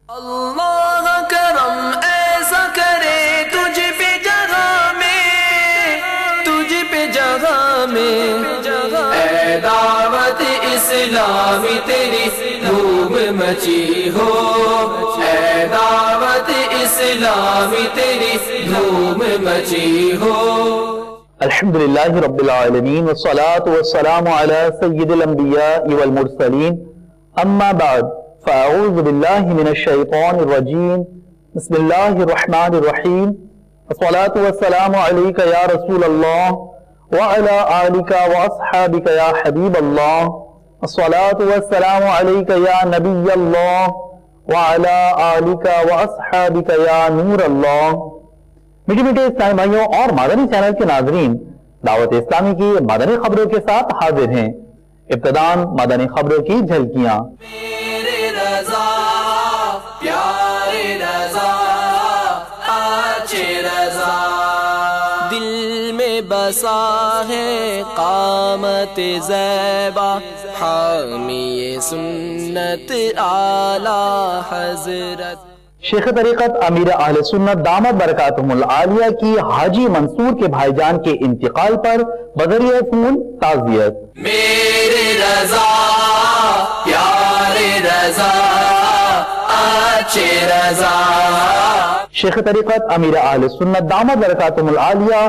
اللہ کرم ایسا کرے تجھ پہ جگہ میں اے دعوت اسلامی تیری دھوم مچی ہو، اے دعوت اسلامی تیری دھوم مچی ہو۔ الحمدللہ رب العالمین والصلاة والسلام علی سید الانبیاء والمرسلین، اما بعد فاعوذ باللہ من الشیطان الرجیم، بسم اللہ الرحمن الرحیم، الصلاة والسلام علیک یا رسول اللہ وعلی آلک واصحابک یا حبیب اللہ، الصلاة والسلام علیک یا نبی اللہ وعلی آلک واصحابک یا نور اللہ۔ میٹھے میٹھے اسلامی بھائیوں اور مدنی چینل کے ناظرین، دعوت اسلامی کی مدنی خبروں کے ساتھ حاضر ہیں۔ ابتداً مدنی خبروں کی جھلکیاں۔ میرے رضا پیارے رضا اچھے رضا، دل میں بسا ہے قامت زیبا، حامی سنت اعلی حضرت۔ شیخ طریقت امیر اہل سنت دامت برکاتہم العالیہ کی حاجی منصور کے بھائی جان کے انتقال پر بذریعہ فون تعزیت۔ میرے رضا پیارے رضا اچھے رضا۔ شیخ طریقت امیر اہل سنت دامت برکاتہم العالیہ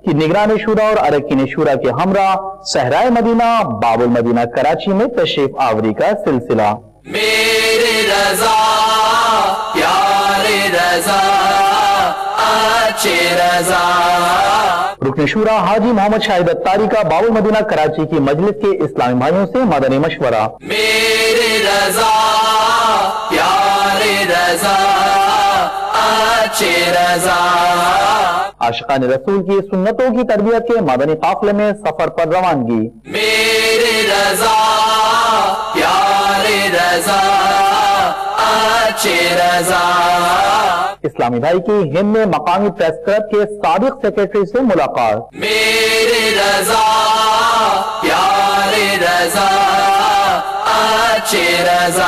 کی نگران شورا اور ارکین شورا کے ہمراہ صحرائے مدینہ باب المدینہ کراچی میں تشریف آوری کا سلسلہ۔ میرے رضا پیارے رضا اچھے رضا۔ رکن شورا حاجی محمد شاہد اتاری کا باب المدینہ کراچی کی مجلس کے اسلامی بھائیوں سے مدنی مشورہ۔ میرے رضا پیارے رضا اچھے رضا۔ عاشقان رسول کی سنتوں کی تربیت کے مدنی قافلے میں سفر پر روانگی۔ میرے رضا پیارے رضا اچھے رضا۔ اسلامی بھائی کی ہند میں مقامی پریس کلب کے سابق سیکریٹری سے ملاقات۔ میرے رضا پیارے رضا اچھے رضا۔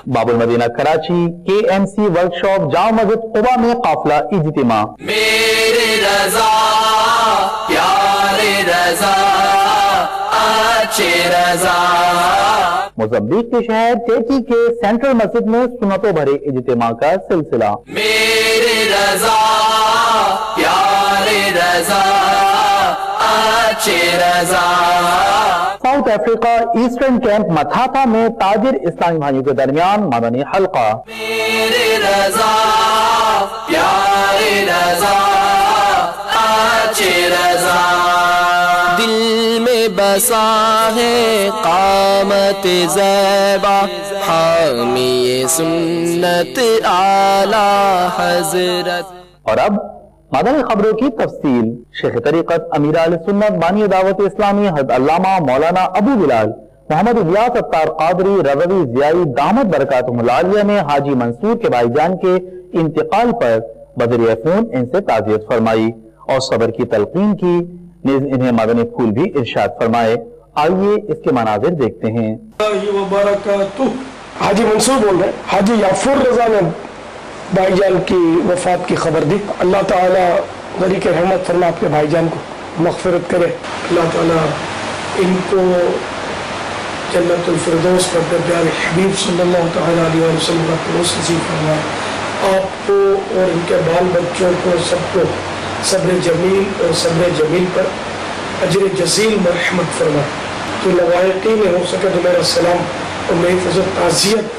باب المدینہ کراچی KMC ورکشاپ جامع مسجد قباء میں قافلہ اجتماع۔ میرے رضا پیارے رضا اچھے رضا۔ موزمبیق کے شہر ٹیٹی کے سینٹرل مسجد میں سنتوں بھرے اجتماع کا سلسلہ۔ میرے رضا پیارے رضا اچھے رضا۔ ساؤتھ افریقہ ایسٹرن کیمپ متھاپا میں تاجر اسلامی بھائیوں کے درمیان مدنی حلقہ۔ میرے رضا پیارے رضا اچھے رضا، دل میں بسا ہے قامت زیبا، حامی سنت اعلی حضرت۔ اور اب مدنی خبروں کی تفصیل۔ شیخ طریقت امیر اہل سنت بانی دعوت اسلامی حضرت علامہ مولانا ابو بلال محمد الیاس اتار قادری رضوی ضیائی دامت برکاتہم العالیہ نے حاجی منصور کے بھائی جان کے انتقال پر بذریعہ فون ان سے تعزیت فرمائی اور صبر کی تلقین کی، نیز انہیں مدنی پھول بھی ارشاد فرمائے۔ آئیے اس کے مناظر دیکھتے ہیں۔ حاجی منصور بول رہے ہیں۔ حاجی یافور رضا نے بھائی جان کی وفات کی خبر دی۔ اللہ تعالیٰ غریق رحمت فرما اپنے بھائی جان کو مغفرت کرے۔ اللہ تعالیٰ ان کو جنت الفردوس پر پیار حبیب صلی اللہ تعالیٰ علیہ وسلم کا فردوس نصیب فرمائے۔ آپ کو اور ان کے بال بچوں کو سب کو صبر جمیل اور صبر جمیل پر اجر جزیل مرحمت فرمائے۔ تو لوائقین میں ہو سکے تو میرا سلام اور میری فضل تعزیت،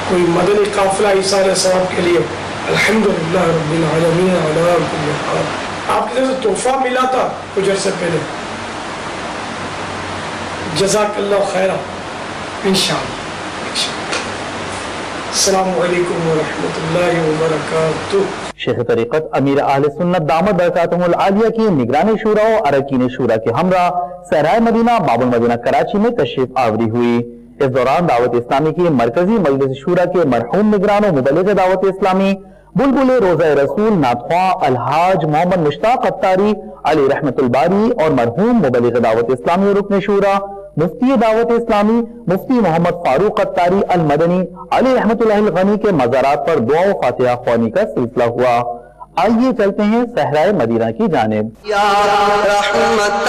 کوئی مدنی قافلہ ایثار ثواب کے لیے الحمدللہ رب العالمین علی کل حال۔ آپ کی طرف سے تحفہ ملا تھا کچھ عرصے پہلے، جزاک اللہ خیرہ انشاءاللہ۔ السلام علیکم ورحمۃ اللہ وبرکاتہ۔ شیخ طریقت امیر اہل سنت دامت برکاتہم العالیہ کی نگران شورا و ارکین شورا کے ہمراہ صحرائے مدینہ باب المدینہ کراچی میں تشریف آوری ہوئی۔ اس دوران دعوت اسلامی کی مرکزی مجلس شورا کے مرحوم نگران و مبلغ دعوت اسلامی بلبل روزہ رسول ناتخواں الحاج محمد مشتاق اتاری علی رحمت الباری اور مرحوم مبلغ دعوت اسلامی رکن شورا مفتی دعوت اسلامی مفتی محمد فاروق اتاری المدنی علی رحمت اللہ الغنی کے مزارات پر دعا و فاتحہ خوانی کا سلسلہ ہوا۔ آئیے چلتے ہیں صحرائے مدینہ کی جانب۔ یا رحمت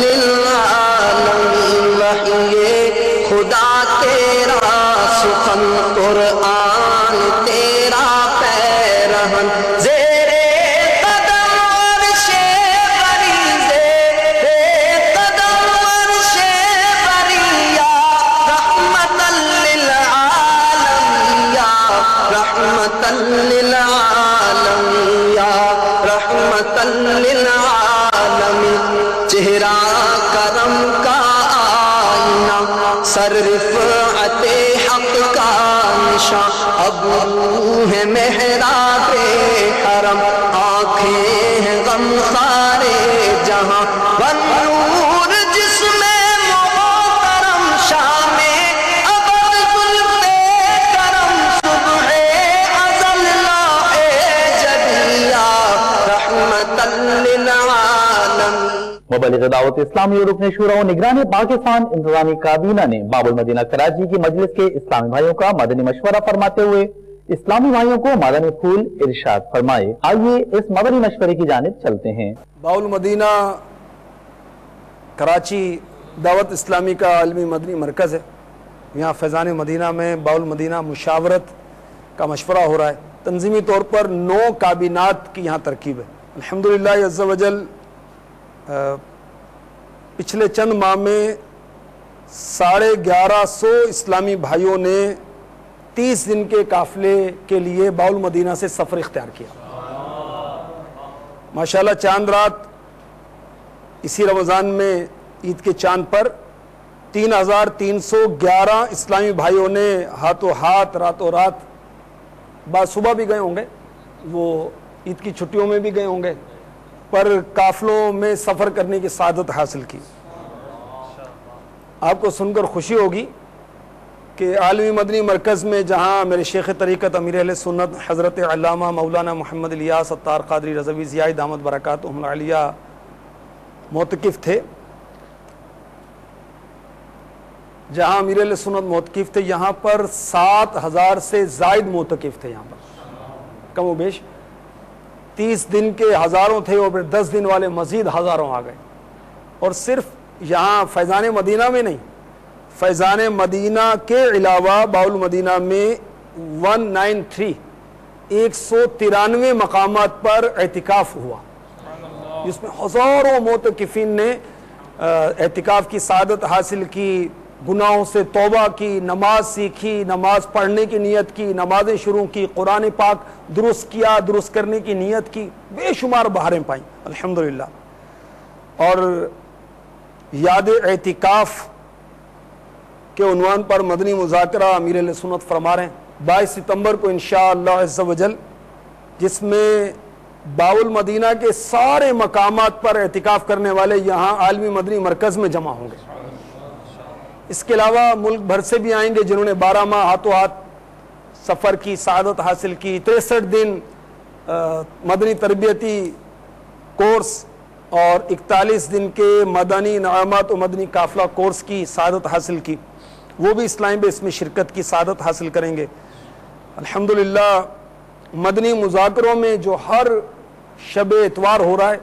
للعالمین وحی خدا تیرا سخن قرآن تیرا پیرہن زیر قدم عرش بری زیر قدم عرش بری یا رحمت للعالمین یا رحمت للعالمین یا رحمت للعالمین چہرہ کرم کا آئینہ سر رفعت حق کا نشاں ابو ہے محراب حرم آنکھیں ہیں غمخار جہاں والنور جس میں محترم شام ابد زلف کرم صبح ازل لاہ جدیہ رحمت للعالمین۔ مبلغ دعوت اسلامی اور رکن شورا و نگران پاکستان انتظامی کابینہ نے باب المدینہ کراچی کی مجلس کے اسلامی بھائیوں کا مدنی مشورہ فرماتے ہوئے اسلامی بھائیوں کو مدنی پھول ارشاد فرمائے۔ آئیے اس مدنی مشورے کی جانب چلتے ہیں۔ باب المدینہ کراچی دعوت اسلامی کا عالمی مدنی مرکز ہے۔ یہاں فیضان مدینہ میں باب المدینہ مشاورت کا مشورہ ہو رہا ہے۔ تنظیمی طور پر 9 کابینات کی یہاں ترکیب ہے۔ الحمدللہ عز و جل پچھلے چند ماہ میں 1150 اسلامی بھائیوں نے 30 دن کے قافلے کے لیے باب المدینہ سے سفر اختیار کیا۔ ماشاءاللہ چاند رات اسی رمضان میں عید کے چاند پر 3311 اسلامی بھائیوں نے ہاتھوں ہاتھ راتوں رات بعض صبح بھی گئے ہوں گے، وہ عید کی چھٹیوں میں بھی گئے ہوں گے، پر قافلوں میں سفر کرنے کی سعادت حاصل کی۔ آپ کو سن کر خوشی ہوگی کہ عالمی مدنی مرکز میں جہاں میرے شیخ طریقت امیر اہل سنت حضرت علامہ مولانا محمد الیاس ستار قادری رضوی ضیاء دامت برکاتہم العالیہ معتکف تھے، جہاں امیر اہل سنت معتکف تھے، یہاں پر 7000 سے زائد معتکف تھے۔ یہاں پر کم و بیش 30 دن کے ہزاروں تھے اور پھر 10 دن والے مزید ہزاروں آ گئے۔ اور صرف یہاں فیضان مدینہ میں نہیں، فیضان مدینہ کے علاوہ باب المدینہ میں 193 مقامات پر اعتکاف ہوا، جس میں ہزاروں معتکفین نے اعتکاف کی سعادت حاصل کی، گناہوں سے توبہ کی، نماز سیکھی، نماز پڑھنے کی نیت کی، نمازیں شروع کی، قرآن پاک درست کیا، درست کرنے کی نیت کی، بے شمار بہاریں پائیں الحمدللہ۔ اور یاد اعتکاف کے عنوان پر مدنی مذاکرہ امیر اہل سنت فرما رہے ہیں 22 ستمبر کو انشاءاللہ عز و جل، جس میں باب المدینہ کے سارے مقامات پر اعتکاف کرنے والے یہاں عالمی مدنی مرکز میں جمع ہوں گے۔ اس کے علاوہ ملک بھر سے بھی آئیں گے جنہوں نے 12 ماہ ہاتھوں ہاتھ سفر کی سعادت حاصل کی، 63 دن مدنی تربیتی کورس اور 41 دن کے مدنی انعامات و مدنی قافلہ کورس کی سعادت حاصل کی، وہ بھی اسلامی بیس میں شرکت کی سعادت حاصل کریں گے۔ الحمدللہ مدنی مذاکروں میں جو ہر شب اتوار ہو رہا ہے،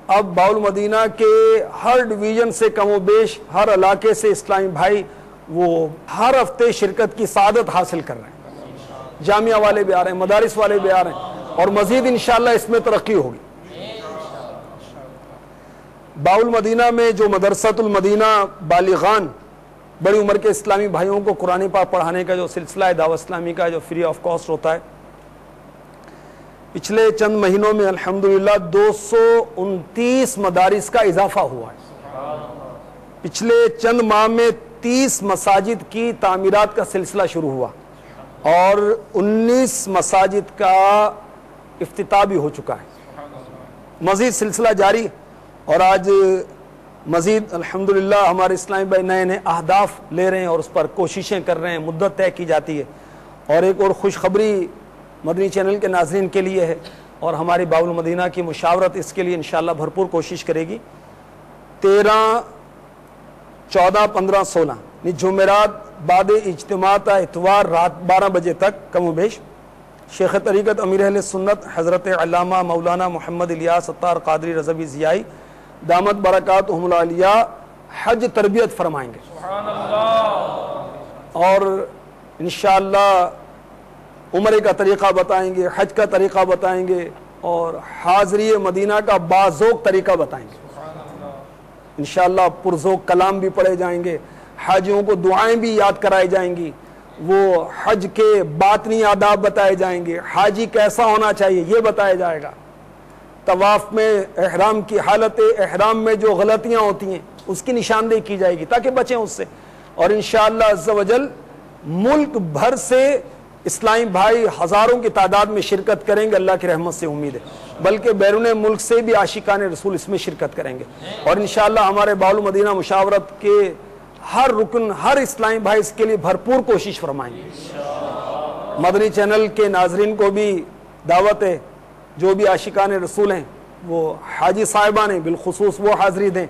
اب باب المدینہ کے ہر ڈویژن سے کم و بیش ہر علاقے سے اسلامی بھائی وہ ہر ہفتے شرکت کی سعادت حاصل کر رہے ہیں۔ جامعہ والے بھی آ رہے ہیں، مدارس والے بھی آ رہے ہیں، اور مزید انشاءاللہ اس میں ترقی ہوگی۔ باب المدینہ میں جو مدرسۃ المدینہ بالغان بڑی عمر کے اسلامی بھائیوں کو قرآن پاک پڑھانے کا جو سلسلہ ہے دعوت اسلامی کا، جو فری آف کاسٹ ہوتا ہے، پچھلے چند مہینوں میں الحمدللہ 229 مدارس کا اضافہ ہوا ہے۔ پچھلے چند ماہ میں 30 مساجد کی تعمیرات کا سلسلہ شروع ہوا اور 19 مساجد کا افتتاح بھی ہو چکا ہے، مزید سلسلہ جاری، اور آج مزید الحمدللہ ہمارے اسلامی بھائی نئے نئے اہداف لے رہے ہیں اور اس پر کوششیں کر رہے ہیں، مدت طے کی جاتی ہے۔ اور ایک اور خوشخبری مدنی چینل کے ناظرین کے لیے ہے، اور ہماری باب المدینہ کی مشاورت اس کے لیے انشاءاللہ بھرپور کوشش کرے گی۔ 13 14, 15, 16 جمعرات بعد اجتماع تا اتوار رات 12 بجے تک کم و بیش شیخ طریقت امیر اہل سنت حضرت علامہ مولانا محمد الیاس ستار قادری رضوی ضیائی دامت برکاتہم العالیہ حج تربیت فرمائیں گے اور انشاءاللہ عمرے کا طریقہ بتائیں گے، حج کا طریقہ بتائیں گے اور حاضری مدینہ کا باذوق طریقہ بتائیں گے انشاءاللہ۔ پرذوق کلام بھی پڑھے جائیں گے، حاجیوں کو دعائیں بھی یاد کرائی جائیں گی، وہ حج کے باطنی آداب بتائے جائیں گے، حاجی کیسا ہونا چاہیے یہ بتایا جائے گا، طواف میں احرام کی حالت احرام میں جو غلطیاں ہوتی ہیں اس کی نشاندہی کی جائے گی تاکہ بچیں اس سے، اور انشاءاللہ عز و جل ملک بھر سے اسلامی بھائی ہزاروں کی تعداد میں شرکت کریں گے، اللہ کی رحمت سے امید ہے، بلکہ بیرون ملک سے بھی عاشقان رسول اس میں شرکت کریں گے، اور انشاءاللہ ہمارے بحول مدینہ مشاورت کے ہر رکن ہر اسلامی بھائی اس کے لیے بھرپور کوشش فرمائیں گے۔ مدنی چینل کے ناظرین کو بھی دعوت ہے، جو بھی عاشقان رسول ہیں وہ حاجی صاحبان ہیں بالخصوص وہ حاضری دیں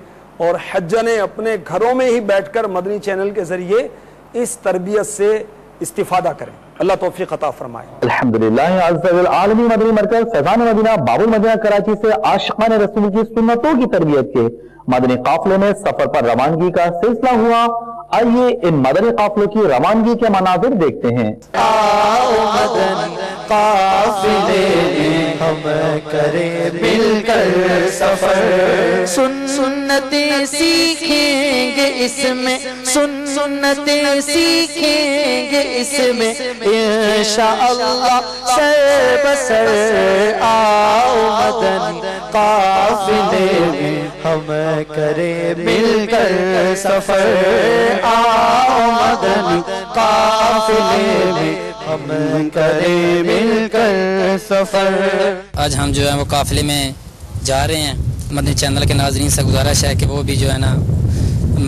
اور حجنے اپنے گھروں میں ہی بیٹھ کر مدنی چینل کے ذریعے اس تربیت سے استفادہ کریں، اللہ توفیق عطا فرمائے۔ الحمدللہ عز وجل عالمی مدنی مرکز فیضان مدینہ باب المدینہ کراچی سے عاشقان رسول کی سنتوں کی تربیت کے مدنی قافلے میں سفر پر روانگی کا سلسلہ ہوا۔ آئیے ان مدنی قافلوں کی روانگی کے مناظر دیکھتے ہیں۔ آؤ مدنی قافلے میں ہم کریں مل کر سفر، سنتیں سیکھیں گے اس میں، سنتیں سیکھیں گے اس میں انشاءاللہ سر بسر۔ آؤ مدنی قافلے میں ہم کریں مل کر سفر، آؤ مدنی قافلے میں ہم کریں مل کر سفر۔ آج ہم جو ہے وہ قافلے میں جا رہے ہیں، مدنی چینل کے ناظرین سے گزارش ہے کہ وہ بھی جو ہے نا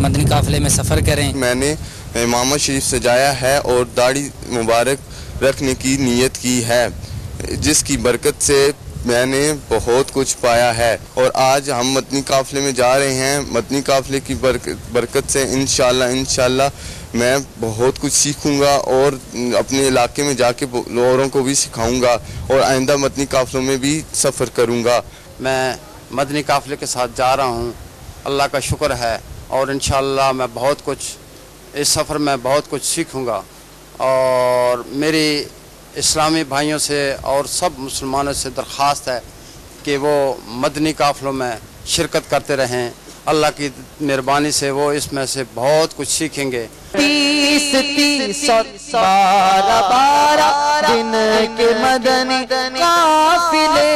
مدنی قافلے میں سفر کریں۔ میں نے امامہ شریف سجایا ہے اور داڑھی مبارک رکھنے کی نیت کی ہے، جس کی برکت سے میں نے بہت کچھ پایا ہے، اور آج ہم مدنی قافلے میں جا رہے ہیں۔ مدنی قافلے کی برکت سے انشاءاللہ میں بہت کچھ سیکھوں گا اور اپنے علاقے میں جا کے اوروں کو بھی سکھاؤں گا اور آئندہ مدنی قافلوں میں بھی سفر کروں گا۔ میں مدنی قافلے کے ساتھ جا رہا ہوں، اللہ کا شکر ہے، اور انشاءاللہ میں بہت کچھ اس سفر میں بہت کچھ سیکھوں گا، اور میری اسلامی بھائیوں سے اور سب مسلمانوں سے درخواست ہے کہ وہ مدنی قافلوں میں شرکت کرتے رہیں، اللہ کی مہربانی سے وہ اس میں سے بہت کچھ سیکھیں گے۔ 30 12 دن کے مدنی قافلے،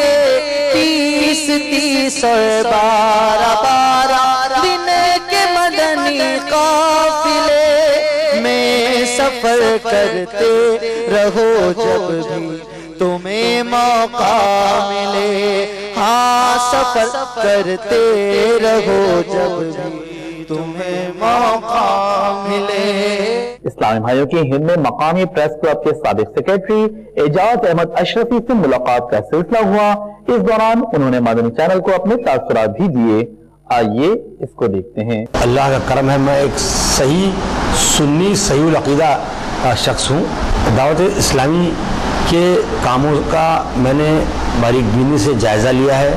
30 12 دن کے مدنی قافلے میں سفر کرتے رہو جب بھی تمہیں موقع ملے، ہاں سفر کرتے رہو جب بھی تمہیں موقع ملے۔ اسلامی بھائیوں کی ہند میں مقامی پریس کلب کے سابق سیکریٹری اعجاز احمد اشرفی سے ملاقات کا سلسلہ ہوا۔ اس دوران انہوں نے مدنی چینل کو اپنے تاثرات بھی دیے، آئیے اس کو دیکھتے ہیں۔ اللہ کا کرم ہے، میں ایک صحیح سنی صحیح العقیدہ شخص ہوں۔ دعوت اسلامی کے کاموں کا میں نے باریک بینی سے جائزہ لیا ہے،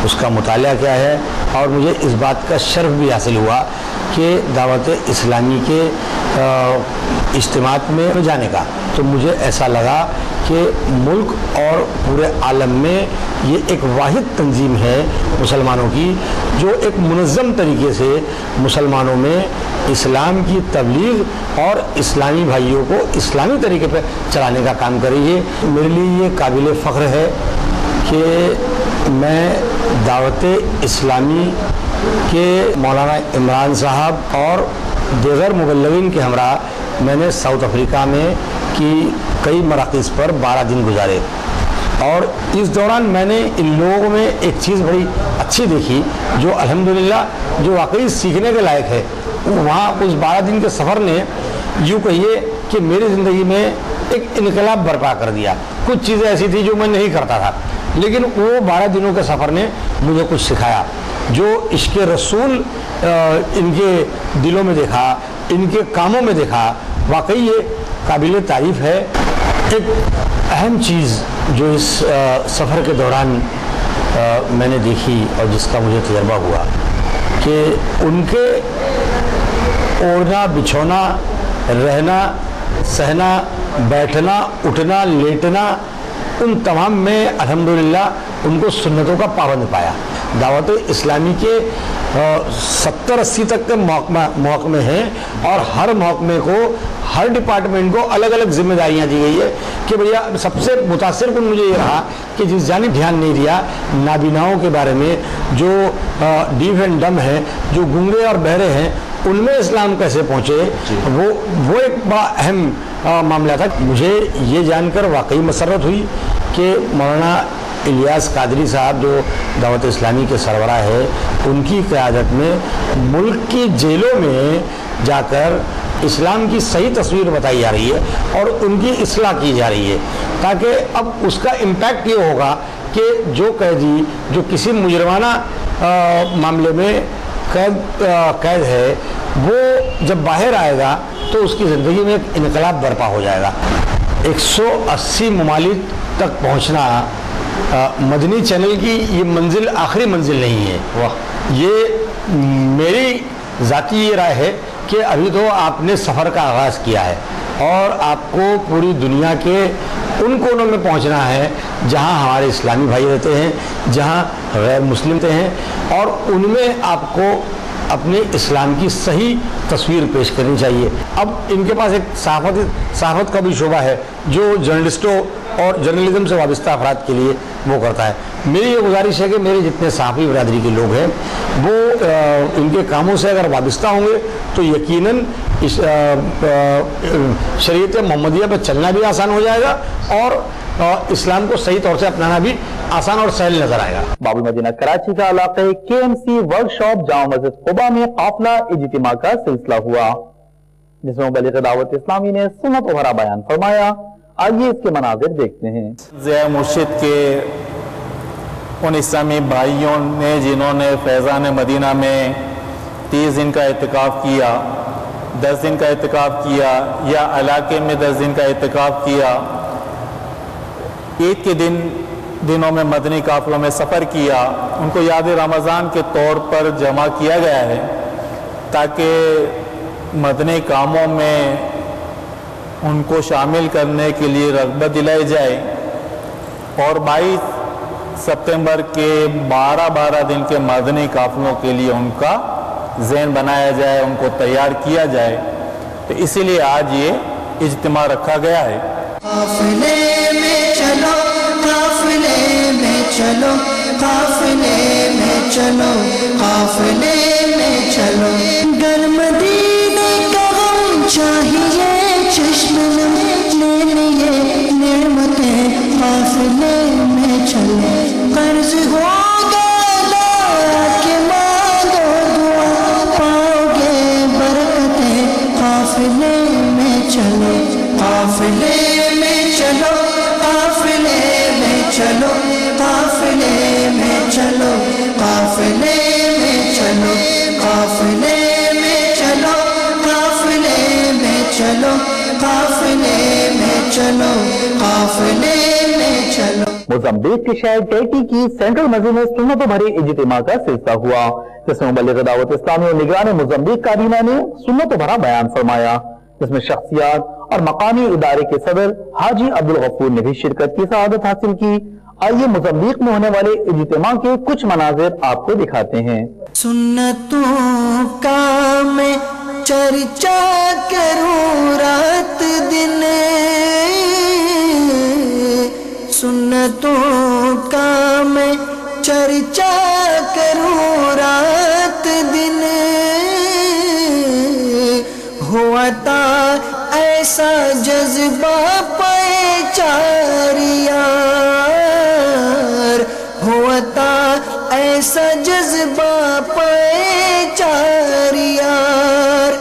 اس کا مطالعہ کیا ہے، اور مجھے اس بات کا شرف بھی حاصل ہوا کہ دعوت اسلامی کے اجتماعات میں جانے کا، تو مجھے ایسا لگا کہ ملک اور پورے عالم میں یہ ایک واحد تنظیم ہے مسلمانوں کی جو ایک منظم طریقے سے مسلمانوں میں اسلام کی تبلیغ اور اسلامی بھائیوں کو اسلامی طریقے پہ چلانے کا کام کر رہی ہے۔ میرے لیے یہ قابل فخر ہے کہ میں دعوت اسلامی کے مولانا عمران صاحب اور دیگر مبلغین کے ہمراہ میں نے ساؤتھ افریقہ میں کی کئی مراکز پر 12 دن گزارے، اور اس دوران میں نے ان لوگوں میں ایک چیز بڑی اچھی دیکھی جو الحمدللہ جو واقعی سیکھنے کے لائق ہے۔ وہاں اس 12 دن کے سفر نے یوں کہیے کہ میری زندگی میں ایک انقلاب برپا کر دیا۔ کچھ چیزیں ایسی تھی جو میں نہیں کرتا تھا، لیکن وہ 12 دنوں کے سفر نے مجھے کچھ سکھایا۔ جو عشق رسول ان کے دلوں میں دیکھا، ان کے کاموں میں دیکھا، واقعی یہ قابل تعریف ہے۔ ایک اہم چیز جو اس سفر کے دوران میں نے دیکھی اور جس کا مجھے تجربہ ہوا کہ ان کے اوڑھنا بچھونا، رہنا سہنا، بیٹھنا اٹھنا لیٹنا، ان تمام میں الحمدللہ ان کو سنتوں کا پابند پایا۔ دعوت اسلامی کے 70-80 تک کے محکمے ہیں اور ہر محکمے کو، ہر ڈپارٹمنٹ کو الگ الگ ذمہ داریاں دی گئی ہے کہ بھیا سب سے متاثر کن مجھے یہ رہا کہ جس جانب دھیان نہیں دیا نابیناؤں کے بارے میں، جو ڈیف اینڈ ڈم ہیں، جو گنگے اور بہرے ہیں، ان میں اسلام کیسے پہنچے، وہ ایک بڑا اہم معاملہ تھا۔ مجھے یہ جان کر واقعی مسرت ہوئی کہ مولانا الیاس قادری صاحب جو دعوت اسلامی کے سربراہ ہے، ان کی قیادت میں ملک کی جیلوں میں جا کر اسلام کی صحیح تصویر بتائی جا رہی ہے اور ان کی اصلاح کی جا رہی ہے، تاکہ اب اس کا امپیکٹ یہ ہوگا کہ جو قیدی جو کسی مجرمانہ معاملے میں قید ہے، وہ جب باہر آئے گا تو اس کی زندگی میں ایک انقلاب برپا ہو جائے گا۔ 180 ممالک تک پہنچنا مدنی چینل کی یہ منزل آخری منزل نہیں ہے۔ یہ میری ذاتی یہ رائے ہے کہ ابھی تو آپ نے سفر کا آغاز کیا ہے اور آپ کو پوری دنیا کے ان کونوں میں پہنچنا ہے جہاں ہمارے اسلامی بھائی رہتے ہیں، جہاں غیر مسلم رہتے ہیں، اور ان میں آپ کو اپنے اسلام کی صحیح تصویر پیش کرنی چاہیے۔ اب ان کے پاس ایک صحافت کا بھی شعبہ ہے جو جرنلسٹوں اور جرنلزم سے وابستہ افراد کے لیے وہ کرتا ہے۔ میری یہ گزارش ہے کہ میرے جتنے صحافی برادری کے لوگ ہیں وہ ان کے کاموں سے اگر وابستہ ہوں گے تو یقیناً شریعت محمدیہ پہ چلنا بھی آسان ہو جائے گا اور اسلام کو صحیح طور سے اپنانا بھی آسان اور سہل نظر آئے گا۔ باب المدینہ کراچی کا علاقہ KMC ورکشاپ جامع مسجد قباء میں قافلہ اجتماع کا سلسلہ ہوا، جس میں مبلغ دعوت اسلامی نے سنت و بھرا بیان فرمایا۔ آئیے اس کے مناظر دیکھتے ہیں۔ ضیاء مرشد کے ان اسلامی بھائیوں نے جنہوں نے فیضان مدینہ میں 30 دن کا اعتکاف کیا، 10 دن کا اعتکاف کیا یا علاقے میں 10 دن کا اعتکاف کیا، عید کے دنوں میں مدنی قافلوں میں سفر کیا، ان کو یاد رمضان کے طور پر جمع کیا گیا ہے تاکہ مدنی کاموں میں ان کو شامل کرنے کے لیے رغبت دلائی جائے، اور 22 ستمبر کے 12 دن کے مدنی قافلوں کے لیے ان کا ذہن بنایا جائے، ان کو تیار کیا جائے، تو اسی لیے آج یہ اجتماع رکھا گیا ہے۔ قافلے میں چلو، قافلے میں چلو، قافلے میں چلو، قافلے میں چلو، گر مدینے کا غم چاہیے، چشم میں لیے نعمتیں، قافلے میں چلو، قرض ہوگا لا کے مانگو دعا، پاؤ گے برکتیں، قافلے میں چلو، قافلے میں چلو، قافلے میں چلو، قافلے میں چلو، قافلے میں چلو، قافلے میں چلو، قافلے میں چلو، قافلے میں چلو، قافلے میں چلو۔ موزمبیق کے شہر ٹیٹی کی سینٹرل مسجد میں سنت و بھرے اجتماع کا سلسلہ ہوا، جس میں مبلغ دعوت اسلامی اور نگران موزمبیق کابینہ نے سنت و بھرا بیان فرمایا، جس میں شخصیات اور مقامی ادارے کے صدر حاجی عبدالغفور نے بھی شرکت کی سعادت حاصل کی۔ آئیے موزمبیق میں ہونے والے اجتماع کے کچھ مناظر آپ کو دکھاتے ہیں۔ سنتوں کا میں چرچا کروں رات دن، سنتوں کا میں چرچا کروں رات دن، ہوا تھا ایسا جذبہ پہچار یار، ہوا تھا ایسا جذبہ پہچار یار۔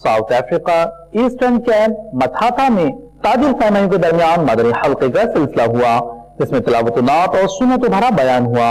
ساؤتھ افریقہ ایسٹرن کیمپ متھاتا میں تاجر فیملیوں کے درمیان مدنی حلقے کا سلسلہ ہوا، جس میں تلاوت نعت اور سنت و بھرا بیان ہوا۔